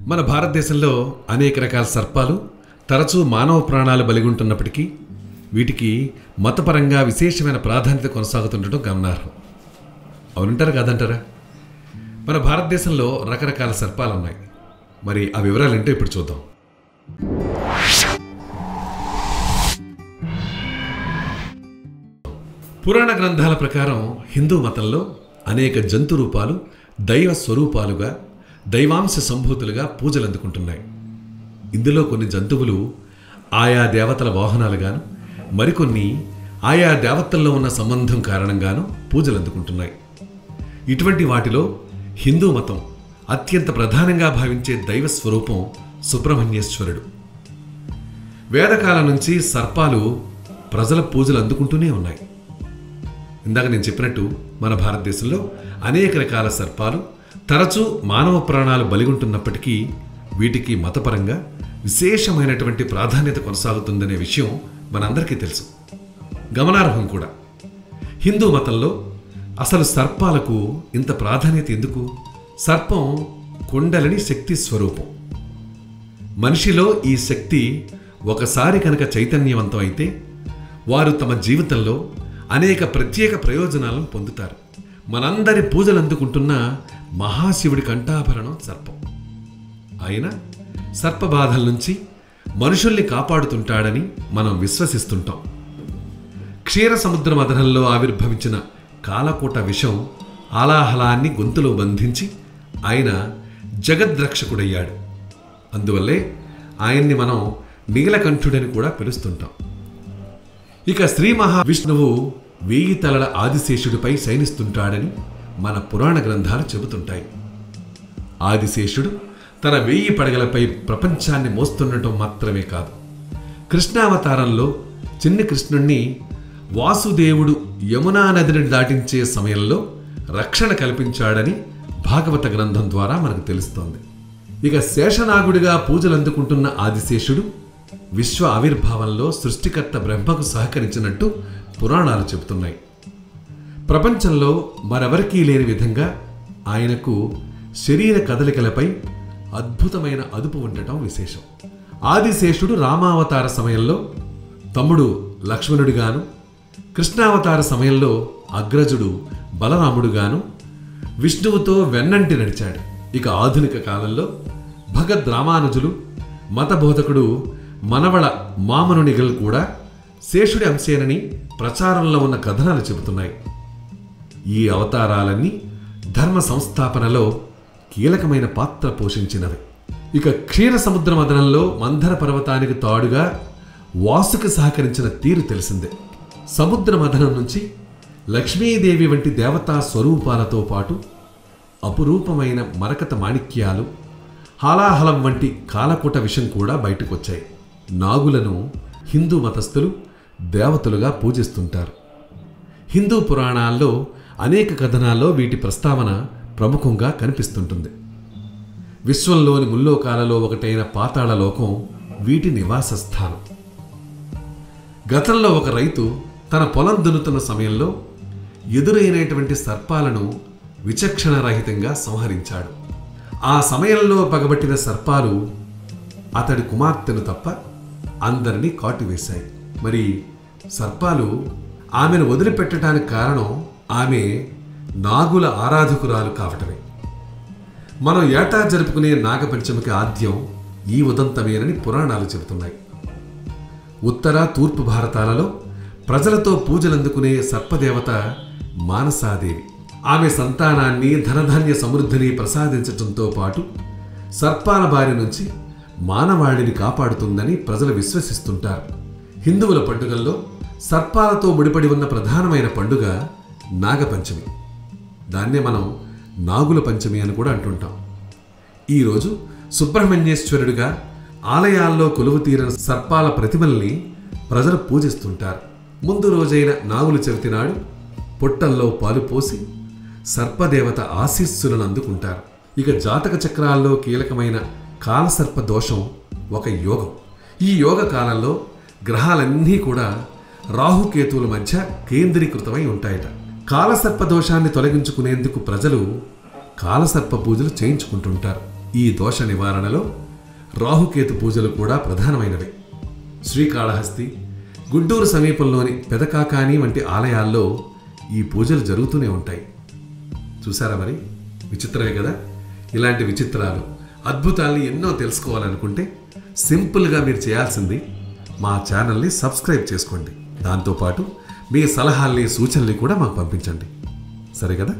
మన భారతదేశంలో అనేక రకాల సర్పాలు తరచూ మానవ ప్రాణాలు బలిగొంటున్నప్పటికీ వీటికి మతపరంగా విశేషమైన ప్రాధాన్యత కొనసాగుతుండటం గమనార్హం. అవునంటారా కాదంటారా? మన భారతదేశంలో రకరకాల సర్పాలు ఉన్నాయి. మరి ఆ వివరాలు ఏంటో ఇప్పుడు చూద్దాం. పురాణ గ్రంథాల ప్రకారం హిందూ మతంలో అనేక జంతు రూపాలు దైవ స్వరూపాలుగా దైవాంశ సంభూతులుగా పూజలు అందుకుంటున్నాయి. ఇందులో కొన్ని జంతువులు ఆయా దేవతల వాహనాలుగాను, మరికొన్ని ఆయా దేవతల్లో ఉన్న సంబంధం కారణంగాను పూజలు అందుకుంటున్నాయి. ఇటువంటి వాటిలో హిందూ మతం అత్యంత ప్రధానంగా భావించే దైవ స్వరూపం సుబ్రహ్మణ్యేశ్వరుడు. వేదకాలం నుంచి సర్పాలు ప్రజల పూజలు అందుకుంటూనే ఉన్నాయి. ఇందాక నేను చెప్పినట్టు మన భారతదేశంలో అనేక రకాల సర్పాలు తరచూ మానవ ప్రాణాలు బలిగొంటున్నప్పటికీ వీటికి మతపరంగా విశేషమైనటువంటి ప్రాధాన్యత కొనసాగుతుందనే విషయం మనందరికీ తెలుసు. గమనార్హం కూడా. హిందూ మతంలో అసలు సర్పాలకు ఇంత ప్రాధాన్యత ఎందుకు? సర్పం కుండలిని శక్తి స్వరూపం. మనిషిలో ఈ శక్తి ఒకసారి కనుక చైతన్యవంతం అయితే వారు తమ జీవితంలో అనేక ప్రత్యేక ప్రయోజనాలను పొందుతారు. మనందరి పూజలు అందుకుంటున్న మహాశివుడి కంఠాభరణం సర్పం. ఆయన సర్పబాధల నుంచి మనుషుల్ని కాపాడుతుంటాడని మనం విశ్వసిస్తుంటాం. క్షీర సముద్ర మథనంలో ఆవిర్భవించిన కాలకూట విషం ఆలాహలాన్ని గొంతులో బంధించి ఆయన జగద్రక్షకుడయ్యాడు. అందువల్లే ఆయన్ని మనం నీలకంఠుడని కూడా పిలుస్తుంటాం. ఇక శ్రీ మహావిష్ణువు 1000 తలల ఆదిశేషుడిపై శయనిస్తుంటాడని మన పురాణ గ్రంథాలు చెబుతుంటాయి. ఆదిశేషుడు తన 1000 పడగలపై ప్రపంచాన్ని మోస్తుండటం మాత్రమే కాదు, కృష్ణావతారంలో చిన్ని కృష్ణుణ్ణి వాసుదేవుడు యమునా నదిని దాటించే సమయంలో రక్షణ కల్పించాడని భాగవత గ్రంథం ద్వారా మనకు తెలుస్తోంది. ఇక శేషనాగుడిగా పూజలు అందుకుంటున్న ఆదిశేషుడు విశ్వ ఆవిర్భావంలో సృష్టికర్త బ్రహ్మకు సహకరించినట్టు పురాణాలు చెబుతున్నాయి. ప్రపంచంలో మరెవరికీ లేని విధంగా ఆయనకు శరీర కదలికలపై అద్భుతమైన అదుపు ఉండటం విశేషం. ఆదిశేషుడు రామావతార సమయంలో తమ్ముడు లక్ష్మణుడిగాను, కృష్ణావతార సమయంలో అగ్రజుడు బలరాముడుగాను విష్ణువుతో వెన్నంటి నడిచాడు. ఇక ఆధునిక కాలంలో భగద్ రామానుజులు, మతబోధకుడు మనవళ మామనునిగల్ కూడా శేషుడి అంశేనని ప్రచారంలో ఉన్న కథనాలు చెబుతున్నాయి. ఈ అవతారాలన్నీ ధర్మ సంస్థాపనలో కీలకమైన పాత్ర పోషించినవి. ఇక క్షీర సముద్ర మథనంలో మందర పర్వతానికి తాడుగా వాసుకి సహకరించిన తీరు తెలిసిందే. సముద్ర మథనం నుంచి లక్ష్మీదేవి వంటి దేవతా స్వరూపాలతో పాటు అపురూపమైన మరకత మాణిక్యాలు, హాలాహలం వంటి కాలకూట విషం కూడా బయటకొచ్చాయి. నాగులను హిందూ మతస్థులు దేవతలుగా పూజిస్తుంటారు. హిందూ పురాణాల్లో అనేక కథనాల్లో వీటి ప్రస్తావన ప్రముఖంగా కనిపిస్తుంటుంది. విశ్వంలోని ముల్లోకాలలో ఒకటైన పాతాళలోకం వీటి నివాస స్థానం. గతంలో ఒక రైతు తన పొలం దున్నుతున్న సమయంలో ఎదురైనటువంటి సర్పాలను విచక్షణరహితంగా సంహరించాడు. ఆ సమయంలో పగబట్టిన సర్పాలు అతడి కుమార్తెను తప్ప అందరినీ కాటువేశాయి. మరి సర్పాలు ఆమెను వదిలిపెట్టడానికి కారణం ఆమె నాగుల ఆరాధకురాలు కావటమే. మనం ఏటా జరుపుకునే నాగపంచమికి ఆద్యం ఈ ఉదంతమేనని పురాణాలు చెబుతున్నాయి. ఉత్తర తూర్పు భారతాలలో ప్రజలతో పూజలందుకునే సర్పదేవత మానసాదేవి. ఆమె సంతానాన్ని, ధనధాన్య సమృద్ధిని ప్రసాదించటంతో పాటు సర్పాల బారి నుంచి మానవాళిని కాపాడుతుందని ప్రజలు విశ్వసిస్తుంటారు. హిందువుల పండుగల్లో సర్పాలతో ముడిపడి ఉన్న ప్రధానమైన పండుగ నాగపంచమి. దాన్నే మనం నాగుల పంచమి అని కూడా అంటుంటాం. ఈరోజు సుబ్రహ్మణ్యేశ్వరుడిగా ఆలయాల్లో కొలువు తీరిన సర్పాల ప్రతిమల్ని ప్రజలు పూజిస్తుంటారు. ముందు రోజైన నాగుల చవితి నాడు పొట్టల్లో పాలు పోసి సర్పదేవత ఆశీస్సులను అందుకుంటారు. ఇక జాతక చక్రాల్లో కీలకమైన కాలసర్ప దోషం ఒక యోగం. ఈ యోగ కాలంలో గ్రహాలన్నీ కూడా రాహుకేతువుల మధ్య కేంద్రీకృతమై ఉంటాయట. కాలసర్ప దోషాన్ని తొలగించుకునేందుకు ప్రజలు కాలసర్ప పూజలు చేయించుకుంటుంటారు. ఈ దోష నివారణలో రాహుకేతు పూజలు కూడా ప్రధానమైనవి. శ్రీకాళహస్తి, గుంటూరు సమీపంలోని పెదకాకాని వంటి ఆలయాల్లో ఈ పూజలు జరుగుతూనే ఉంటాయి. చూసారా మరి? విచిత్రమే కదా. ఇలాంటి విచిత్రాలు, అద్భుతాల్ని ఎన్నో తెలుసుకోవాలనుకుంటే సింపుల్గా మీరు చేయాల్సింది మా ఛానల్ని సబ్స్క్రైబ్ చేసుకోండి. దాంతోపాటు మీ సలహాల్ని, సూచనల్ని కూడా మాకు పంపించండి. సరే కదా?